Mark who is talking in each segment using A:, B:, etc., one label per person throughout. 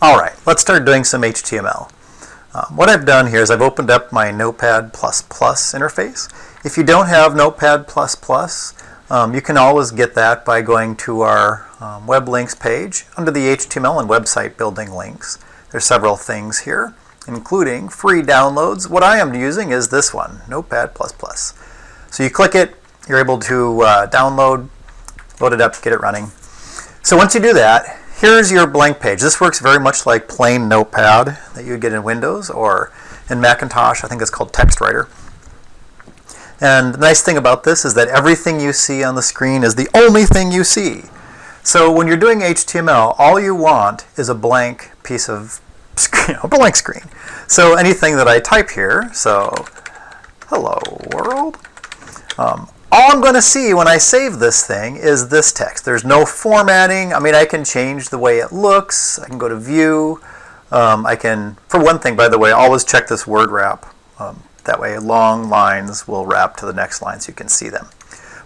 A: Alright, let's start doing some HTML. What I've done here is I've opened up my Notepad++ interface. If you don't have Notepad++, you can always get that by going to our web links page under the HTML and website building links. There's several things here, including free downloads. What I am using is this one, Notepad++. So you click it, you're able to download, load it up, get it running. So once you do that, here's your blank page. This works very much like plain Notepad that you would get in Windows, or in Macintosh, I think it's called TextWriter. And the nice thing about this is that everything you see on the screen is the only thing you see. So when you're doing HTML, all you want is a blank piece of screen, a blank screen. So anything that I type here, so hello world, all I'm going to see when I save this thing is this text. There's no formatting. I mean, I can change the way it looks. I can go to view. I can, for one thing, by the way, always check this word wrap. That way long lines will wrap to the next line so you can see them.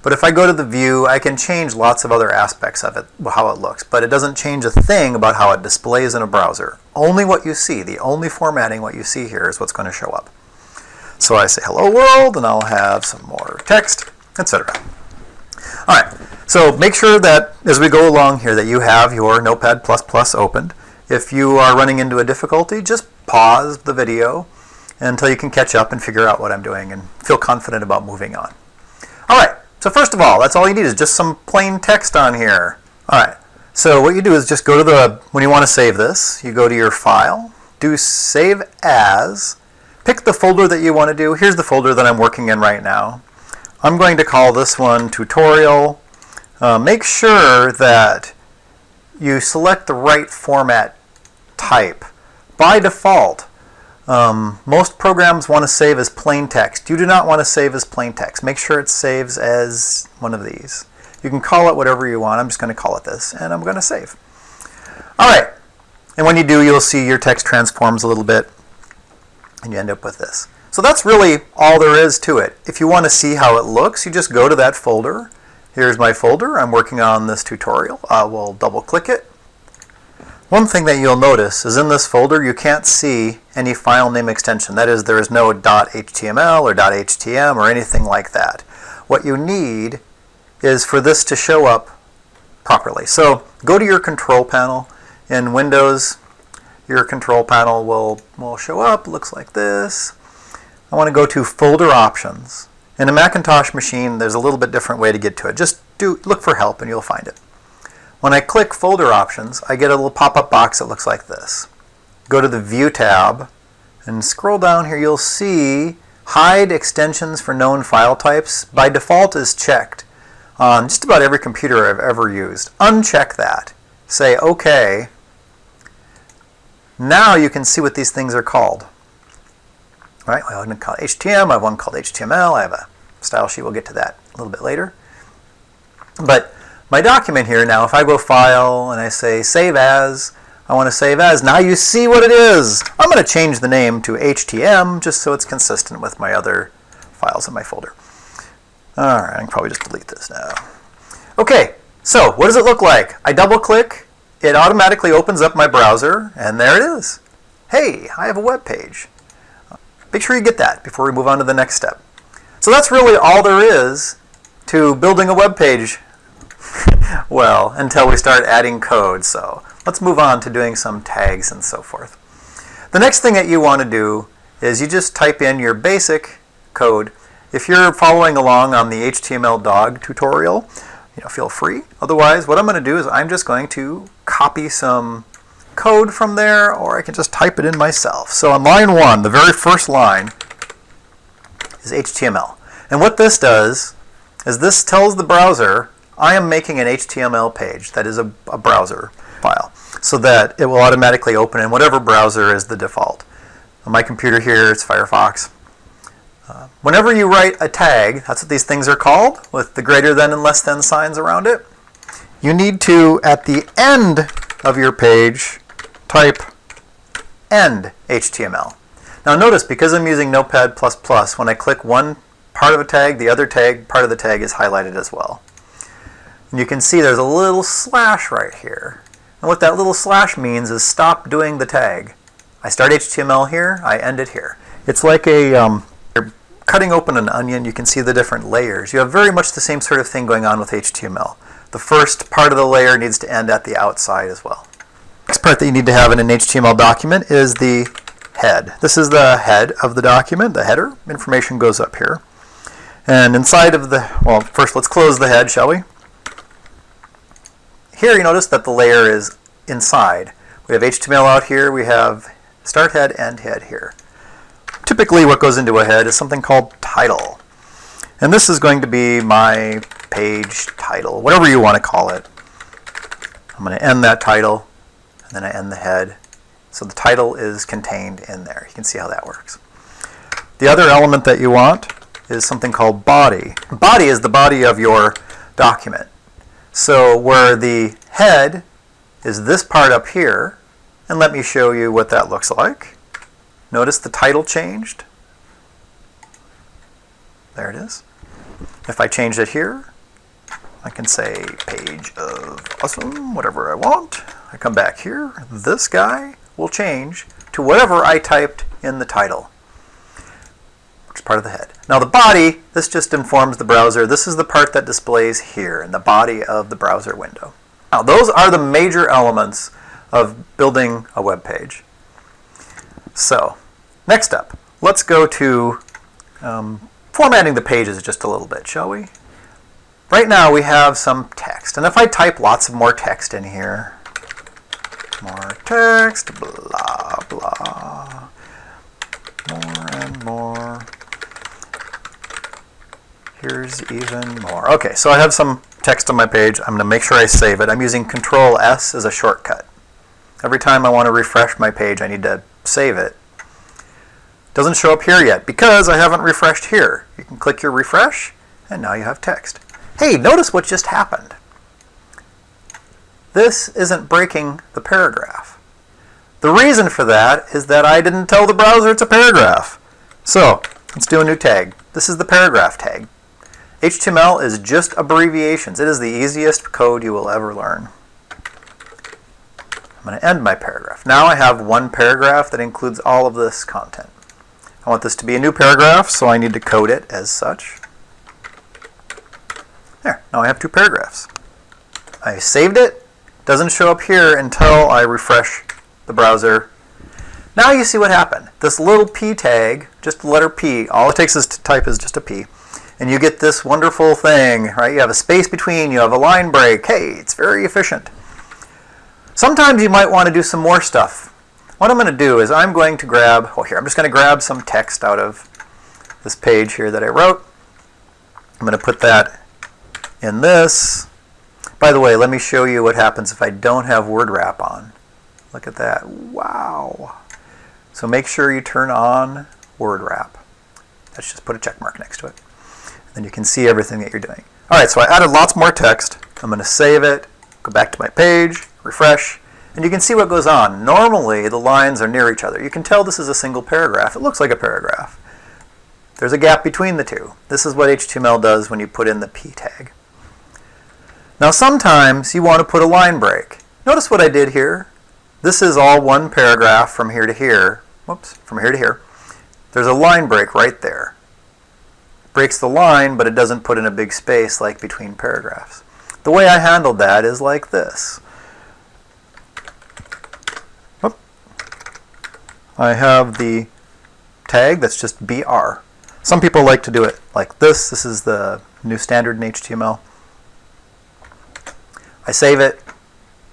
A: But if I go to the view, I can change lots of other aspects of it, how it looks. But it doesn't change a thing about how it displays in a browser. Only what you see, the only formatting what you see here is what's going to show up. So I say hello world, and I'll have some more text, etc. All right, so make sure that as we go along here that you have your Notepad++ opened. If you are running into a difficulty, just pause the video until you can catch up and figure out what I'm doing and feel confident about moving on. All right, so first of all, that's all you need is just some plain text on here. All right, so what you do is just go to when you want to save this, you go to your file, do save as, pick the folder that you want to do. Here's the folder that I'm working in right now. I'm going to call this one tutorial. Make sure that you select the right format type. By default, most programs want to save as plain text. You do not want to save as plain text. Make sure it saves as one of these. You can call it whatever you want. I'm just going to call it this, and I'm going to save. All right, and when you do, you'll see your text transforms a little bit, and you end up with this. So that's really all there is to it. If you want to see how it looks, you just go to that folder. Here's my folder. I'm working on this tutorial. I will double-click it. One thing that you'll notice is in this folder you can't see any file name extension. That is, there is no .html or .htm or anything like that. What you need is for this to show up properly. So go to your control panel. In Windows, your control panel will show up. Looks like this. I want to go to folder options. In a Macintosh machine, there's a little bit different way to get to it. Just look for help and you'll find it. When I click folder options, I get a little pop-up box that looks like this. Go to the View tab and scroll down here. You'll see Hide Extensions for Known File Types. By default is checked on just about every computer I've ever used. Uncheck that. Say OK. Now you can see what these things are called. All right, I have one called HTML, I have one called HTML. I have a style sheet. We'll get to that a little bit later. But my document here now, if I go File and I say Save As, I want to save as. Now you see what it is. I'm going to change the name to HTM just so it's consistent with my other files in my folder. All right, I can probably just delete this now. Okay, so what does it look like? I double-click. It automatically opens up my browser, and there it is. Hey, I have a web page. Make sure you get that before we move on to the next step. So that's really all there is to building a web page. Well, until we start adding code. So let's move on to doing some tags and so forth. The next thing that you want to do is you just type in your basic code. If you're following along on the HTML dog tutorial, feel free. Otherwise, what I'm going to do is I'm just going to copy some code from there, or I can just type it in myself. So on line 1, the very first line is HTML. And what this does is this tells the browser I am making an HTML page that is a browser file, so that it will automatically open in whatever browser is the default. On my computer here, it's Firefox. Whenever you write a tag, that's what these things are called, with the greater than and less than signs around it, you need to, at the end of your page, type end HTML. Now notice, because I'm using Notepad++, when I click one part of a tag, the other part of the tag is highlighted as well. And you can see there's a little slash right here. And what that little slash means is stop doing the tag. I start HTML here, I end it here. It's like you're cutting open an onion, you can see the different layers. You have very much the same sort of thing going on with HTML. The first part of the layer needs to end at the outside as well. Next part that you need to have in an HTML document is the head. This is the head of the document, the header. Information goes up here. And inside of the, well, first let's close the head, shall we? Here you notice that the layer is inside. We have HTML out here, we have start head, end head here. Typically what goes into a head is something called title. And this is going to be my page title, whatever you want to call it. I'm going to end that title, and then I end the head. So the title is contained in there. You can see how that works. The other element that you want is something called body. Body is the body of your document. So where the head is this part up here, and let me show you what that looks like. Notice the title changed. There it is. If I change it here, I can say page of awesome, whatever I want. I come back here, this guy will change to whatever I typed in the title, which is part of the head. Now the body, this just informs the browser. This is the part that displays here in the body of the browser window. Now those are the major elements of building a web page. So next up, let's go to formatting the pages just a little bit, shall we? Right now we have some text, and if I type lots of more text in here, more text, blah, blah, more and more, here's even more. Okay, so I have some text on my page. I'm going to make sure I save it. I'm using Control S as a shortcut. Every time I want to refresh my page, I need to save it. Doesn't show up here yet because I haven't refreshed here. You can click your refresh, and now you have text. Hey, notice what just happened. This isn't breaking the paragraph. The reason for that is that I didn't tell the browser it's a paragraph. So, let's do a new tag. This is the paragraph tag. HTML is just abbreviations. It is the easiest code you will ever learn. I'm going to end my paragraph. Now I have one paragraph that includes all of this content. I want this to be a new paragraph, so I need to code it as such. There, now I have two paragraphs. I saved it. Doesn't show up here until I refresh the browser. Now you see what happened. This little P tag, just the letter P, all it takes is to type is just a P. And you get this wonderful thing, right? You have a space between, you have a line break. Hey, it's very efficient. Sometimes you might want to do some more stuff. What I'm going to do is I'm going to grab, I'm just going to grab some text out of this page here that I wrote. I'm going to put that in this. By the way, let me show you what happens if I don't have word wrap on. Look at that. Wow. So make sure you turn on word wrap. Let's just put a check mark next to it. And then you can see everything that you're doing. All right, so I added lots more text. I'm going to save it, go back to my page, refresh, and you can see what goes on. Normally, the lines are near each other. You can tell this is a single paragraph. It looks like a paragraph. There's a gap between the two. This is what HTML does when you put in the P tag. Now sometimes you want to put a line break. Notice what I did here. This is all one paragraph from here to here. Whoops, from here to here. There's a line break right there. Breaks the line, but it doesn't put in a big space like between paragraphs. The way I handled that is like this. I have the tag that's just BR. Some people like to do it like this. This is the new standard in HTML. I save it,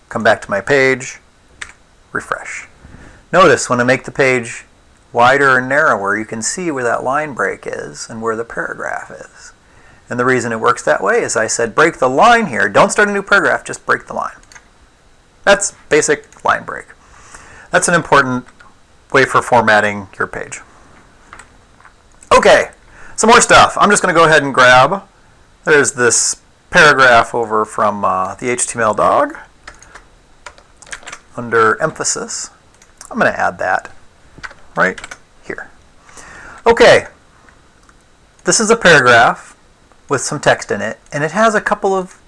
A: come back to my page, refresh. Notice when I make the page wider and narrower, you can see where that line break is and where the paragraph is. And the reason it works that way is I said break the line here. Don't start a new paragraph, just break the line. That's basic line break. That's an important way for formatting your page. Okay, some more stuff. I'm just going to go ahead and grab, there's this paragraph over from the HTML dog under emphasis. I'm going to add that right here. Okay, this is a paragraph with some text in it, and it has a couple of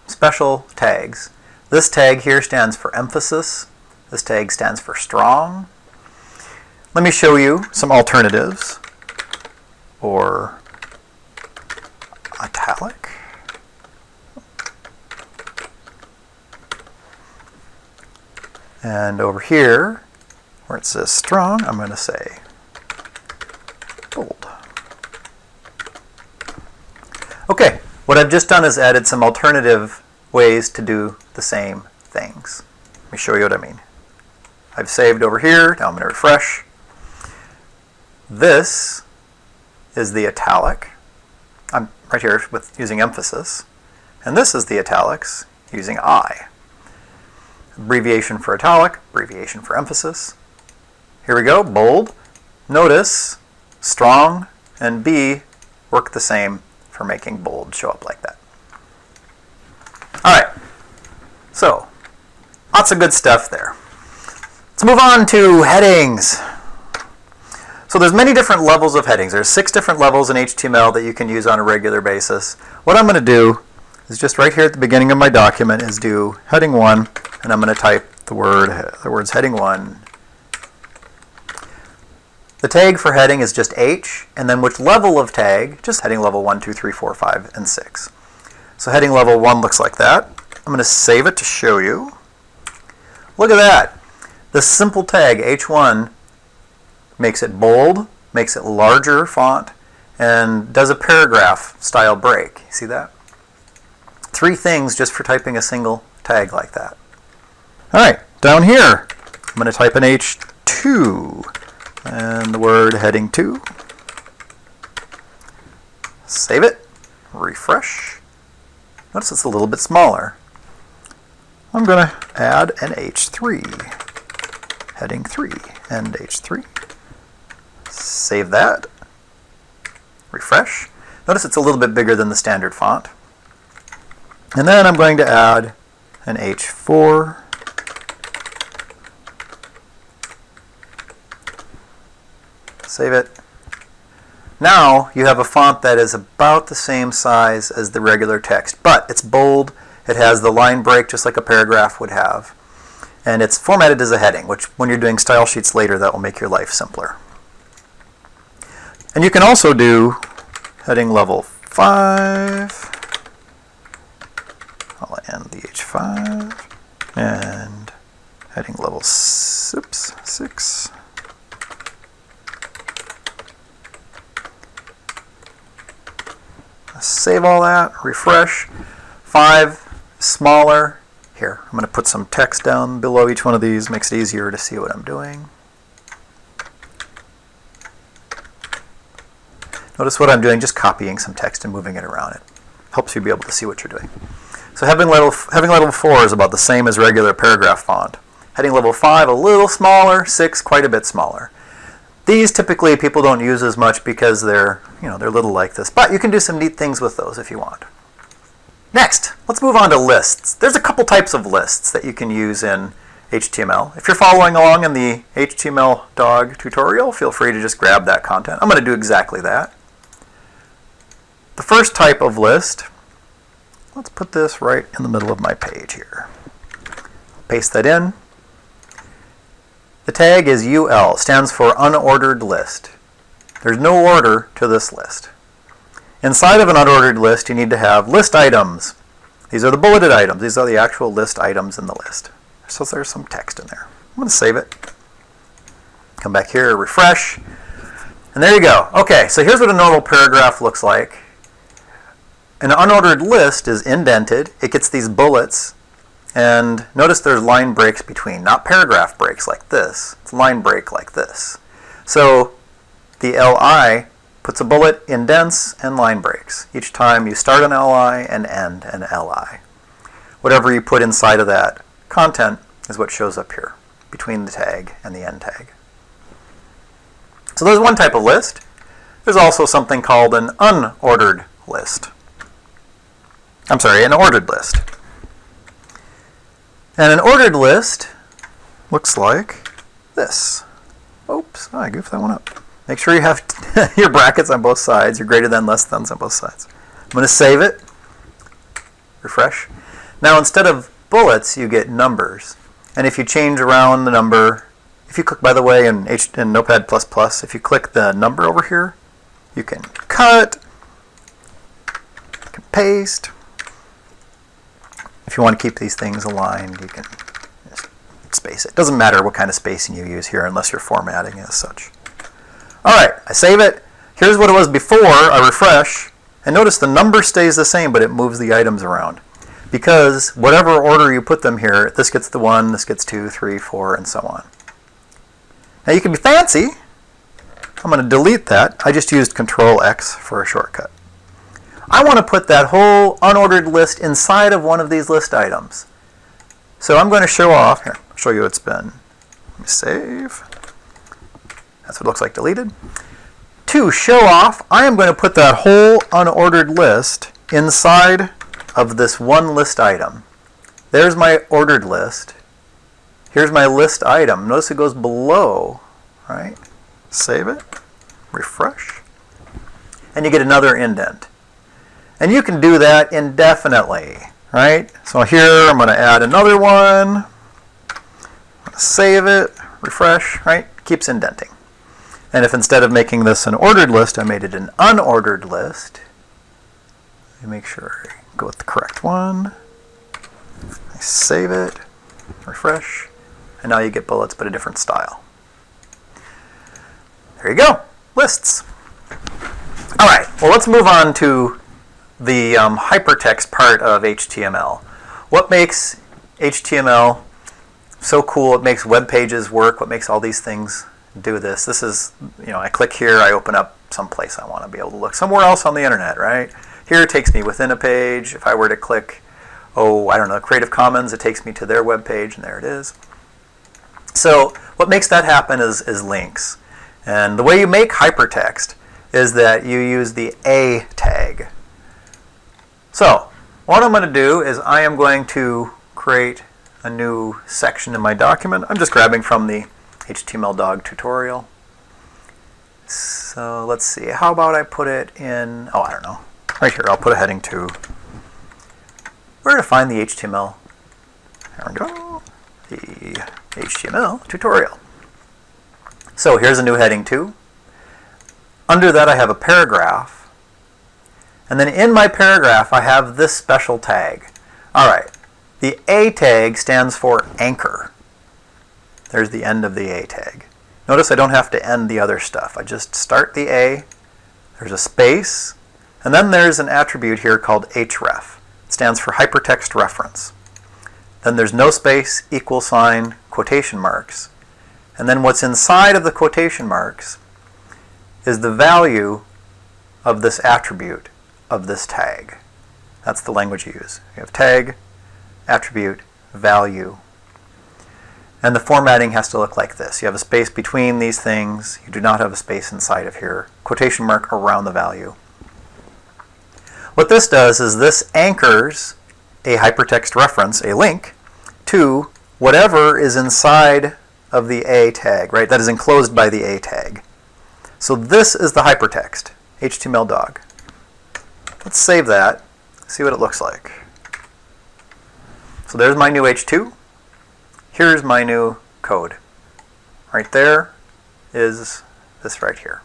A: special tags. This tag here stands for emphasis. This tag stands for strong. Let me show you some alternatives, or italic. And over here, where it says strong, I'm going to say bold. Okay, what I've just done is added some alternative ways to do the same things. Let me show you what I mean. I've saved over here. Now I'm going to refresh. This is the italic. I'm right here with using emphasis. And this is the italics using I. Abbreviation for italic, abbreviation for emphasis. Here we go, bold. Notice strong and B work the same for making bold show up like that. All right, so lots of good stuff there. Let's move on to headings. So there's many different levels of headings. There's 6 different levels in HTML that you can use on a regular basis. What I'm going to do is just right here at the beginning of my document is do heading 1, and I'm going to type the words heading 1. The tag for heading is just H, and then which level of tag, just heading level 1, 2, 3, 4, 5, and 6. So heading level 1 looks like that. I'm going to save it to show you. Look at that. This simple tag, H1, makes it bold, makes it larger font, and does a paragraph style break. See that? 3 things just for typing a single tag like that. All right, down here, I'm going to type in H2 and the word heading 2. Save it, refresh. Notice it's a little bit smaller. I'm going to add an H3, heading 3, and H3. Save that, refresh. Notice it's a little bit bigger than the standard font. And then I'm going to add an H4. Save it. Now you have a font that is about the same size as the regular text, but it's bold. It has the line break just like a paragraph would have. And it's formatted as a heading, which when you're doing style sheets later, that will make your life simpler. And you can also do heading level 5. I'll end the H5. And heading level 6. Save all that, refresh. 5, smaller. Here, I'm going to put some text down below each one of these, makes it easier to see what I'm doing. Notice what I'm doing, just copying some text and moving it around. It helps you be able to see what you're doing. So heading level 4 is about the same as regular paragraph font. Heading level 5, a little smaller. 6, quite a bit smaller. These typically people don't use as much because they're little like this, but you can do some neat things with those if you want. Next, let's move on to lists. There's a couple types of lists that you can use in HTML. If you're following along in the HTML dog tutorial, feel free to just grab that content. I'm going to do exactly that. The first type of list, let's put this right in the middle of my page here. Paste that in. The tag is UL, stands for unordered list. There's no order to this list. Inside of an unordered list, you need to have list items. These are the bulleted items. These are the actual list items in the list. So there's some text in there. I'm going to save it. Come back here, refresh. And there you go. Okay, so here's what a normal paragraph looks like. An unordered list is indented. It gets these bullets. And notice there's line breaks between, not paragraph breaks like this. It's line break like this. So the LI puts a bullet, indents, and line breaks. Each time you start an LI and end an LI. Whatever you put inside of that content is what shows up here between the tag and the end tag. So there's one type of list. There's also something called an unordered list. I'm sorry, an ordered list. And an ordered list looks like this. Oops, I goofed that one up. Make sure you have your brackets on both sides, your greater than, less than on both sides. I'm going to save it, refresh. Now instead of bullets, you get numbers. And if you change around the number, if you click, by the way, in Notepad++, if you click the number over here, you can cut, you can paste. If you want to keep these things aligned, you can just space it. Doesn't matter what kind of spacing you use here unless you're formatting as such. All right, I save it. Here's what it was before. I refresh, and notice the number stays the same, but it moves the items around. Because whatever order you put them here, this gets the 1, this gets 2, 3, 4, and so on. Now you can be fancy. I'm going to delete that. I just used Control X for a shortcut. I want to put that whole unordered list inside of one of these list items. So I'm going to show off. Here, I'll show you what it's been. Let me save. That's what it looks like deleted. To show off, I am going to put that whole unordered list inside of this one list item. There's my ordered list. Here's my list item. Notice it goes below, right? Save it, refresh, and you get another indent. And you can do that indefinitely, right? So here I'm going to add another one, save it, refresh, right? Keeps indenting. And if instead of making this an ordered list, I made it an unordered list, let me make sure I go with the correct one. I save it, refresh, and now you get bullets but a different style. There you go, lists. All right, well, let's move on to the hypertext part of HTML. What makes HTML so cool? What makes web pages work? What makes all these things do this? This is, I click here, I open up someplace I want to be able to look. Somewhere else on the internet, right? Here it takes me within a page. If I were to click, Creative Commons, it takes me to their web page, and there it is. So what makes that happen is links. And the way you make hypertext is that you use the A tag. So what I'm going to do is I am going to create a new section in my document. I'm just grabbing from the HTML tutorial. So let's see, how about I put it in, right here, I'll put a heading 2. Where to find the HTML? There we go, the HTML tutorial. So here's a new heading 2. Under that I have a paragraph. And then in my paragraph I have this special tag. All right, the A tag stands for anchor. There's the end of the A tag. Notice I don't have to end the other stuff. I just start the A, there's a space, and then there's an attribute here called href. It stands for hypertext reference. Then there's no space, equal sign, quotation marks. And then what's inside of the quotation marks is the value of this attribute of this tag. That's the language you use. You have tag, attribute, value. And the formatting has to look like this. You have a space between these things. You do not have a space inside of here. Quotation mark around the value. What this does is this anchors a hypertext reference, a link, to whatever is inside of the A tag, right? That is enclosed by the A tag. So this is the hypertext, HTML dog. Let's save that, see what it looks like. So there's my new H2. Here's my new code. Right there is this right here.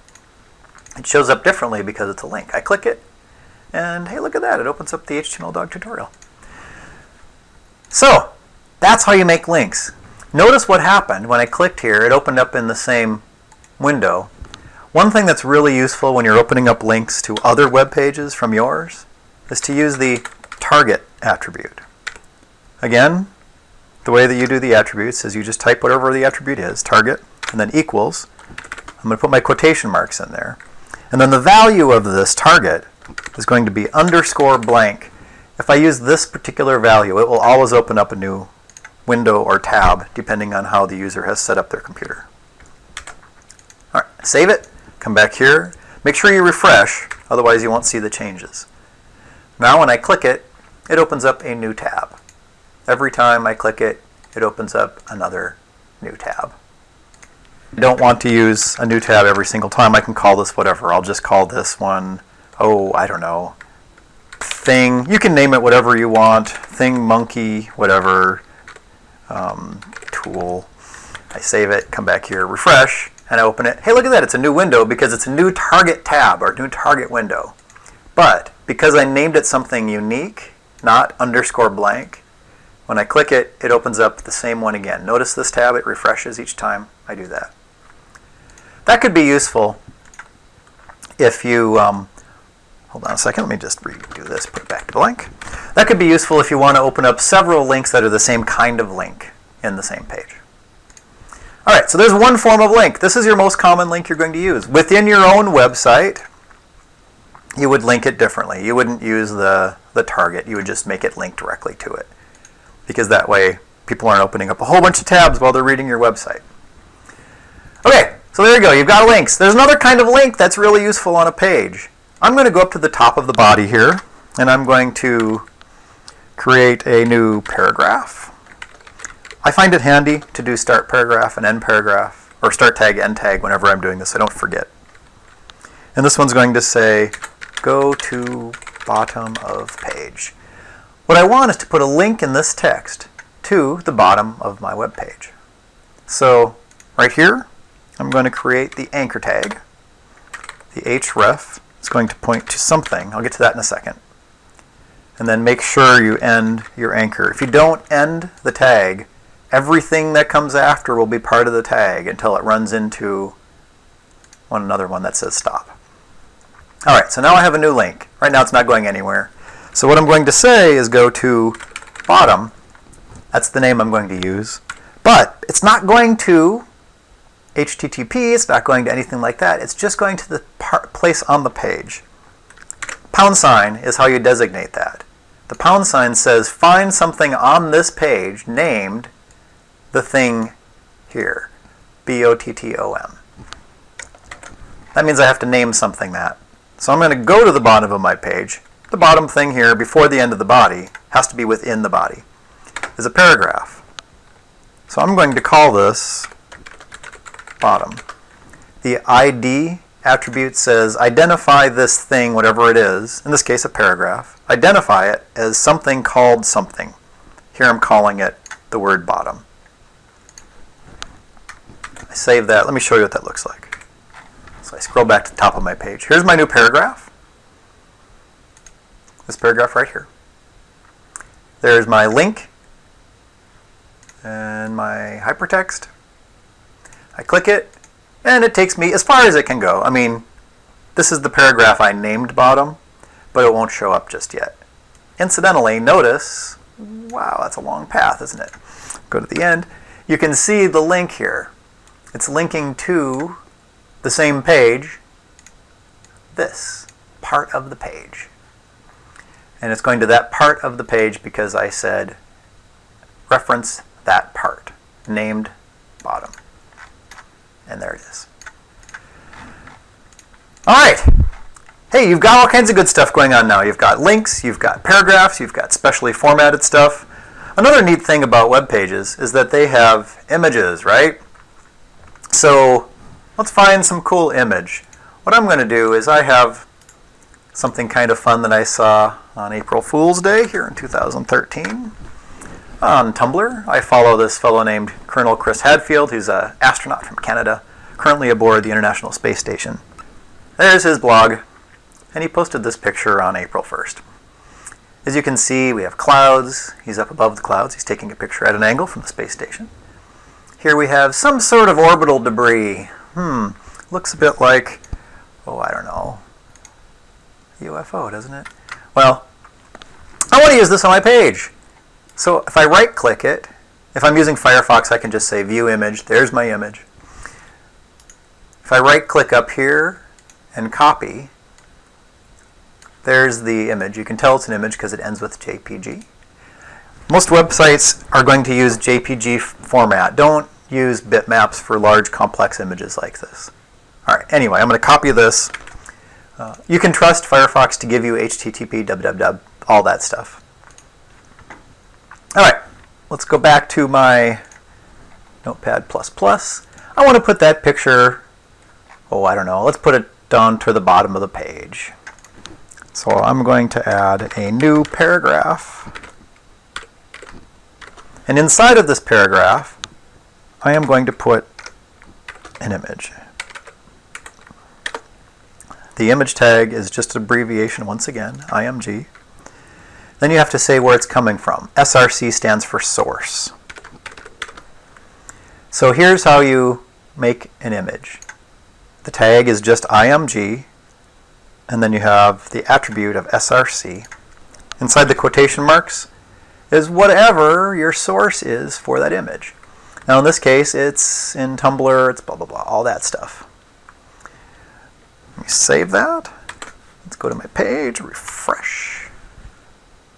A: It shows up differently because it's a link. I click it, and hey, look at that. It opens up the HTML dog tutorial. So that's how you make links. Notice what happened when I clicked here. It opened up in the same window. One thing that's really useful when you're opening up links to other web pages from yours is to use the target attribute. Again, the way that you do the attributes is you just type whatever the attribute is, target, and then equals. I'm going to put my quotation marks in there. And then the value of this target is going to be underscore blank. If I use this particular value, it will always open up a new window or tab, depending on how the user has set up their computer. All right, save it, come back here. Make sure you refresh, otherwise you won't see the changes. Now when I click it, it opens up a new tab. Every time I click it, it opens up another new tab. I don't want to use a new tab every single time. I can call this whatever. I'll just call this one, thing. You can name it whatever you want. Thing, monkey, whatever. Tool. I save it, come back here, refresh, and I open it. Hey, look at that. It's a new window because it's a new target tab or new target window. But because I named it something unique, not underscore blank, when I click it, it opens up the same one again. Notice this tab, it refreshes each time I do that. That could be useful if you, hold on a second, let me just redo this, put it back to blank. That could be useful if you want to open up several links that are the same kind of link in the same page. All right, so there's one form of link. This is your most common link you're going to use. Within your own website, you would link it differently. You wouldn't use the target. You would just make it link directly to it. Because that way, people aren't opening up a whole bunch of tabs while they're reading your website. Okay, so there you go. You've got links. There's another kind of link that's really useful on a page. I'm going to go up to the top of the body here, and I'm going to create a new paragraph. I find it handy to do start paragraph and end paragraph, or start tag, end tag whenever I'm doing this, so I don't forget. And this one's going to say, go to bottom of page. What I want is to put a link in this text to the bottom of my web page. So right here, I'm going to create the anchor tag. The href is going to point to something. I'll get to that in a second. And then make sure you end your anchor. If you don't end the tag, everything that comes after will be part of the tag until it runs into another one that says stop. All right, so now I have a new link. Right now it's not going anywhere. So what I'm going to say is go to bottom. That's the name I'm going to use. But it's not going to HTTP. It's not going to anything like that. It's just going to the place on the page. Pound sign is how you designate that. The pound sign says find something on this page named the thing here, BOTTOM. That means I have to name something that. So I'm going to go to the bottom of my page. The bottom thing here, before the end of the body, has to be within the body, is a paragraph. So I'm going to call this bottom. The ID attribute says identify this thing, whatever it is, in this case a paragraph. Identify it as something called something. Here I'm calling it the word bottom. I save that. Let me show you what that looks like. So I scroll back to the top of my page. Here's my new paragraph. This paragraph right here. There's my link and my hypertext. I click it, and it takes me as far as it can go. I mean, this is the paragraph I named bottom, but it won't show up just yet. Incidentally, notice, wow, that's a long path, isn't it? Go to the end. You can see the link here. It's linking to the same page, this part of the page. And it's going to that part of the page because I said reference that part, named bottom. And there it is. All right. Hey, you've got all kinds of good stuff going on now. You've got links, you've got paragraphs, you've got specially formatted stuff. Another neat thing about web pages is that they have images, right? So let's find some cool image. What I'm going to do is I have something kind of fun that I saw on April Fool's Day here in 2013 on Tumblr. I follow this fellow named Colonel Chris Hadfield, who's an astronaut from Canada, currently aboard the International Space Station. There's his blog, and he posted this picture on April 1st. As you can see, we have clouds. He's up above the clouds. He's taking a picture at an angle from the space station. Here we have some sort of orbital debris. Looks a bit like, oh, I don't know, UFO, doesn't it? Well, I want to use this on my page. So if I right-click it, if I'm using Firefox, I can just say View Image. There's my image. If I right-click up here and copy, there's the image. You can tell it's an image because it ends with JPG. Most websites are going to use JPG format. Don't use bitmaps for large, complex images like this. All right, anyway, I'm going to copy this. You can trust Firefox to give you HTTP, www, all that stuff. All right, let's go back to my Notepad++. I want to put that picture, oh, I don't know, let's put it down to the bottom of the page. So I'm going to add a new paragraph. And inside of this paragraph, I am going to put an image. The image tag is just an abbreviation once again, IMG. Then you have to say where it's coming from. SRC stands for source. So here's how you make an image. The tag is just IMG, and then you have the attribute of SRC. Inside the quotation marks is whatever your source is for that image. Now in this case, it's in Tumblr, it's blah, blah, blah, all that stuff. Let me save that. Let's go to my page, refresh.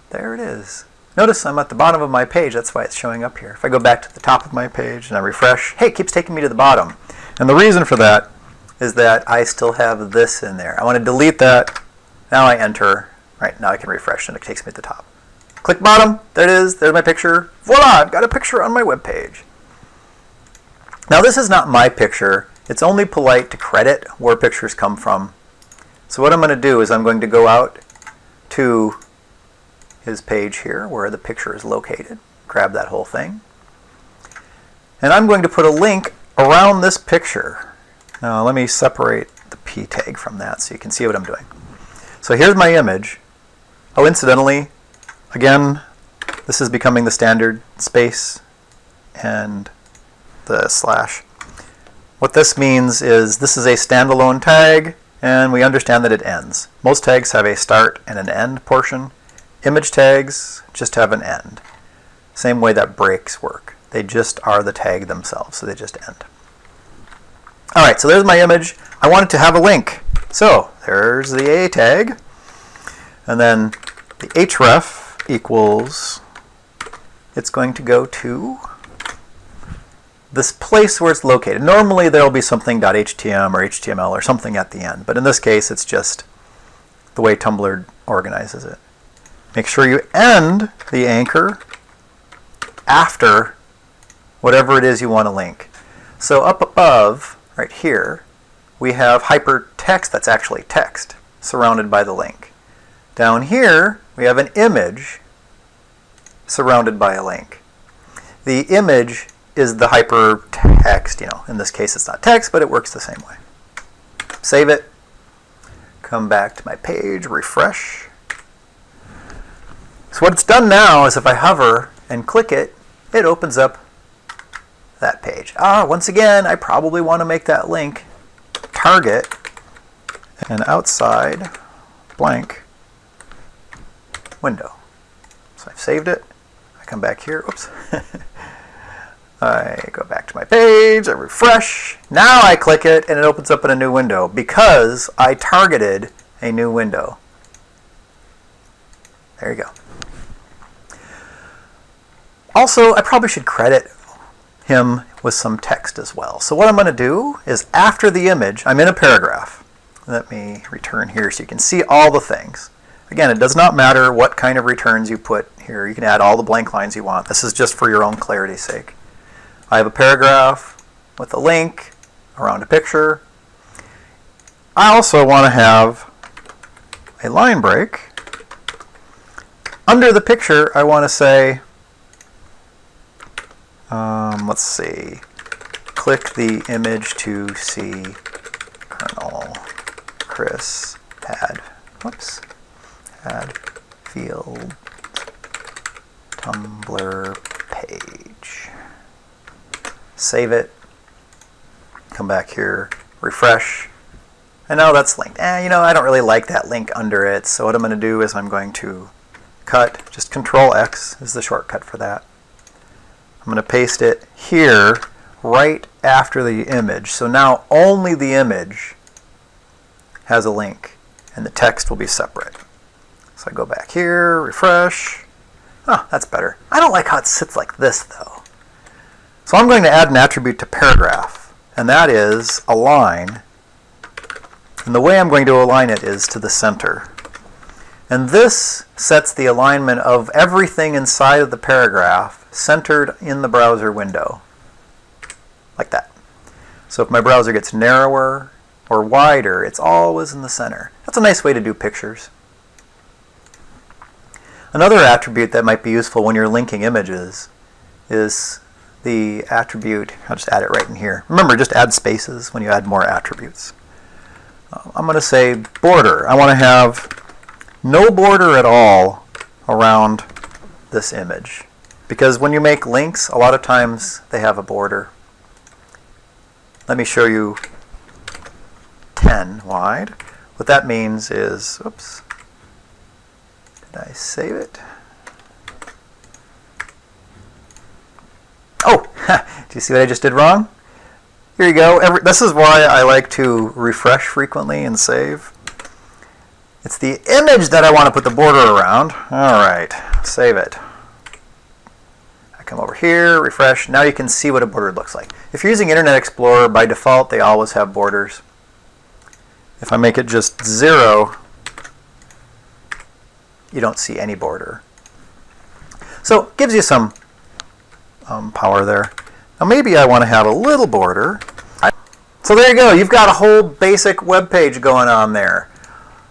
A: There it is. Notice I'm at the bottom of my page, that's why it's showing up here. If I go back to the top of my page and I refresh, hey, it keeps taking me to the bottom. And the reason for that is that I still have this in there. I want to delete that. Now I enter. Right, now I can refresh and it takes me to the top. Click bottom, there it is, there's my picture. Voila, I've got a picture on my web page. Now this is not my picture. It's only polite to credit where pictures come from. So what I'm going to do is I'm going to go out to his page here where the picture is located. Grab that whole thing. And I'm going to put a link around this picture. Now let me separate the P tag from that so you can see what I'm doing. So here's my image. Oh, incidentally, again, this is becoming the standard space and the slash. What this means is this is a standalone tag, and we understand that it ends. Most tags have a start and an end portion. Image tags just have an end. Same way that breaks work. They just are the tag themselves, so they just end. Alright, so there's my image. I want it to have a link. So there's the A tag. And then the href equals, it's going to go to this place where it's located. Normally there will be something .htm or HTML or something at the end, but in this case it's just the way Tumblr organizes it. Make sure you end the anchor after whatever it is you want to link. So up above, right here, we have hypertext that's actually text surrounded by the link. Down here, we have an image surrounded by a link. The image is the hypertext, in this case it's not text, but it works the same way. Save it, come back to my page, refresh. So what it's done now is if I hover and click it, it opens up that page. Once again, I probably want to make that link target and outside blank window. So I've saved it. I come back here. Oops. I go back to my page. I refresh. Now I click it and it opens up in a new window because I targeted a new window. There you go. Also, I probably should credit him with some text as well. So what I'm going to do is after the image, I'm in a paragraph. Let me return here so you can see all the things. Again, it does not matter what kind of returns you put here. You can add all the blank lines you want. This is just for your own clarity's sake. I have a paragraph with a link around a picture. I also want to have a line break. Under the picture, I want to say, let's see, click the image to see Colonel Chris Hadfield Tumblr page. Save it, come back here, refresh, and now that's linked. I don't really like that link under it, so what I'm going to do is I'm going to cut, just Control X is the shortcut for that. I'm going to paste it here right after the image. So now only the image has a link and the text will be separate. So I go back here, refresh. That's better. I don't like how it sits like this though. So I'm going to add an attribute to paragraph, and that is align. And the way I'm going to align it is to the center. And this sets the alignment of everything inside of the paragraph centered in the browser window, like that. So if my browser gets narrower or wider, it's always in the center. That's a nice way to do pictures. Another attribute that might be useful when you're linking images is the attribute, I'll just add it right in here. Remember, just add spaces when you add more attributes. I'm going to say border. I want to have no border at all around this image. Because when you make links, a lot of times they have a border. Let me show you 10 wide. What that means is, oops, did I save it? Oh, do you see what I just did wrong? Here you go. This is why I like to refresh frequently and save. It's the image that I want to put the border around. All right, save it. I come over here, refresh. Now you can see what a border looks like. If you're using Internet Explorer, by default, they always have borders. If I make it just 0, you don't see any border. So it gives you some power there. Now maybe I want to have a little border. So there you go. You've got a whole basic web page going on there.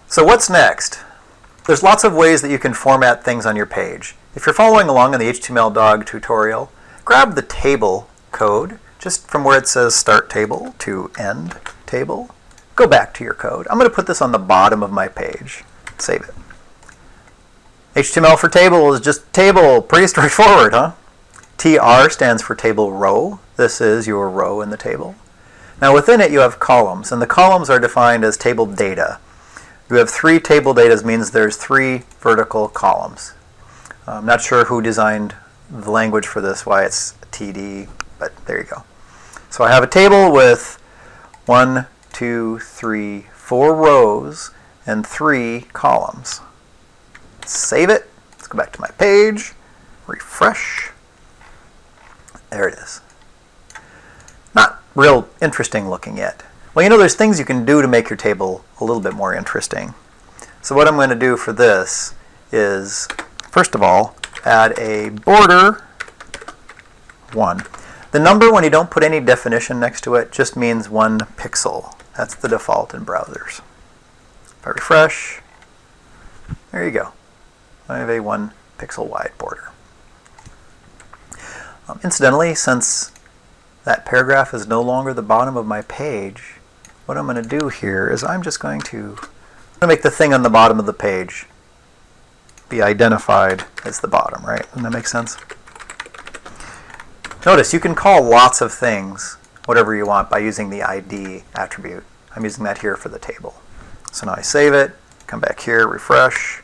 A: So what's next? There's lots of ways that you can format things on your page. If you're following along in the HTML tutorial, grab the table code just from where it says start table to end table. Go back to your code. I'm going to put this on the bottom of my page. Save it. HTML for table is just table. Pretty straightforward, huh? TR stands for table row. This is your row in the table. Now within it you have columns, and the columns are defined as table data. You have 3 table data, means there's 3 vertical columns. I'm not sure who designed the language for this, why it's TD, but there you go. So I have a table with 1, 2, 3, 4 rows and 3 columns. Save it. Let's go back to my page, refresh. There it is. Not real interesting looking yet. Well, you know, there's things you can do to make your table a little bit more interesting. So what I'm going to do for this is, first of all, add a border 1. The number, when you don't put any definition next to it, just means 1 pixel. That's the default in browsers. If I refresh, there you go. I have a 1 pixel wide border. Incidentally, since that paragraph is no longer the bottom of my page, what I'm going to do here is I'm going to make the thing on the bottom of the page be identified as the bottom, right? Doesn't that make sense? Notice you can call lots of things whatever you want by using the ID attribute. I'm using that here for the table. So now I save it, come back here, refresh.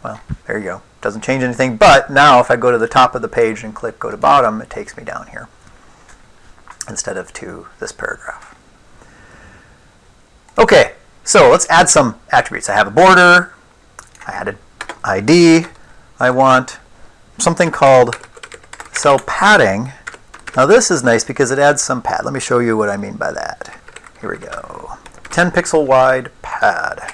A: Well, there you go. Doesn't change anything, but now if I go to the top of the page and click go to bottom, it takes me down here instead of to this paragraph. Okay, so let's add some attributes. I have a border, I added ID, I want something called cell padding. Now this is nice because it adds some pad. Let me show you what I mean by that. Here we go. 10 pixel wide pad.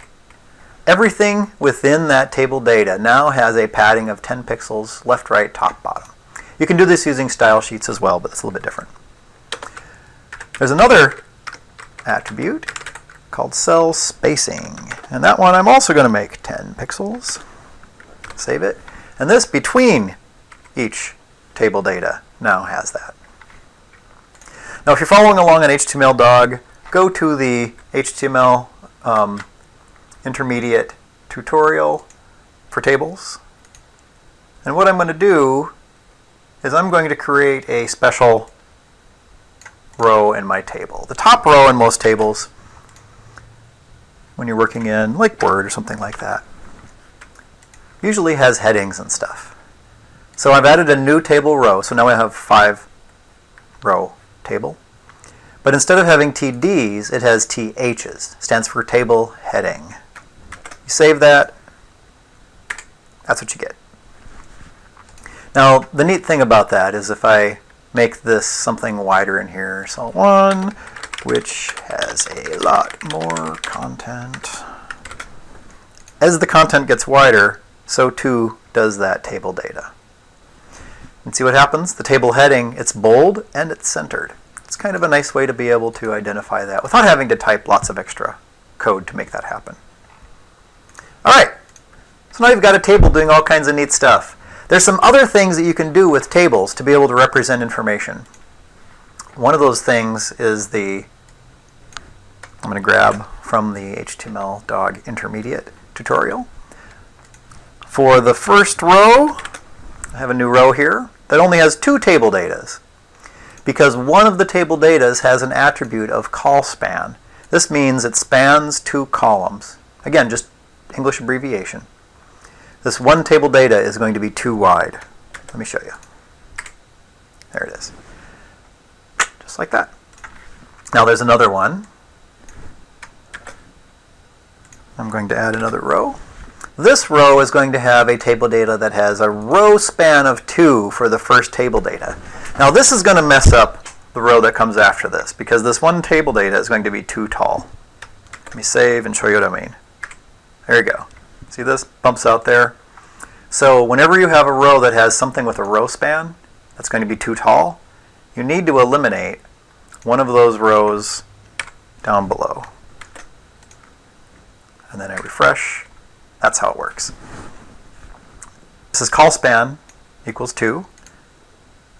A: Everything within that table data now has a padding of 10 pixels, left, right, top, bottom. You can do this using style sheets as well, but it's a little bit different. There's another attribute called cell spacing, and that one I'm also going to make 10 pixels. Save it. And this between each table data now has that. Now if you're following along on HTML, go to the HTML intermediate tutorial for tables. And what I'm going to do is I'm going to create a special row in my table. The top row in most tables, when you're working in like Word or something like that, usually has headings and stuff. So I've added a new table row, so now I have 5 row table. But instead of having TDs, it has THs, stands for table heading. You save that, that's what you get. Now the neat thing about that is if I make this something wider in here, so 1, which has a lot more content. As the content gets wider, so too does that table data. And see what happens? The table heading, it's bold and it's centered. It's kind of a nice way to be able to identify that without having to type lots of extra code to make that happen. All right, So now you've got a table doing all kinds of neat stuff. There's some other things that you can do with tables to be able to represent information. One of those things is I'm going to grab from the HTML Dog Intermediate tutorial. For the first row, I have a new row here that only has 2 table datas, because one of the table datas has an attribute of call span. This means it spans 2 columns. Again, just English abbreviation. This one table data is going to be 2 wide. Let me show you. There it is. Just like that. Now there's another one. I'm going to add another row. This row is going to have a table data that has a row span of 2 for the first table data. Now this is going to mess up the row that comes after this, because this one table data is going to be too tall. Let me save and show you what I mean. There you go. See this? Bumps out there. So whenever you have a row that has something with a row span that's going to be too tall, you need to eliminate one of those rows down below. And then I refresh. That's how it works. This is call span equals 2.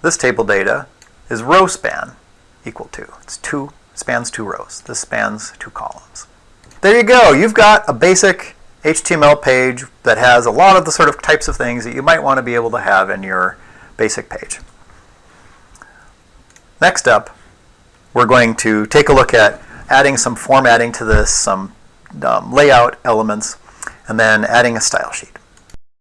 A: This table data is row span equal to. It spans 2 rows. This spans 2 columns. There you go. You've got a basic HTML page that has a lot of the sort of types of things that you might want to be able to have in your basic page. Next up, we're going to take a look at adding some formatting to this, some layout elements, and then adding a style sheet.